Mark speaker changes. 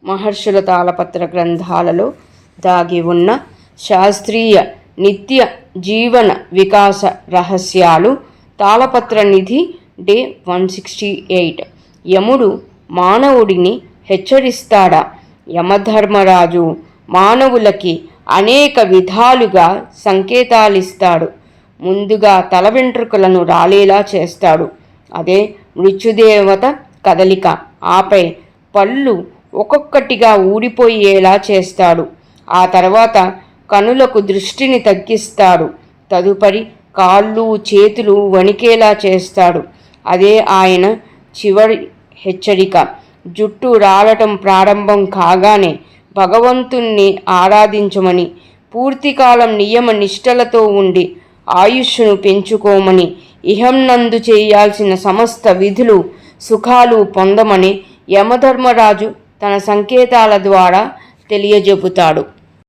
Speaker 1: మహర్షుల తాళపత్ర గ్రంథాలలో దాగి ఉన్న శాస్త్రీయ నిత్య జీవన వికాస రహస్యాలు. తాళపత్ర నిధి డే 168. యముడు మానవుడిని హెచ్చరిస్తాడా? యమధర్మరాజు మానవులకి అనేక విధాలుగా సంకేతాలిస్తాడు. ముందుగా తల వెంట్రుకలను రాలేలా చేస్తాడు, అదే మృత్యుదేవత కదలిక. ఆపై పళ్ళు ఒక్కొక్కటిగా ఊడిపోయేలా చేస్తాడు. ఆ తర్వాత కనులకు దృష్టిని తగ్గిస్తాడు. తదుపరి కాళ్ళు చేతులు వణికేలా చేస్తాడు. అదే ఆయన చివరి హెచ్చరిక. జుట్టు రాలటం ప్రారంభం కాగానే భగవంతుణ్ణి ఆరాధించమని, పూర్తికాలం నియమ నిష్టలతో ఉండి ఆయుష్ను పెంచుకోమని, ఇహంనందు చేయాల్సిన సమస్త విధులు సుఖాలు పొందమని యమధర్మరాజు తన సంకేతాల ద్వారా తెలియజెబుతాడు.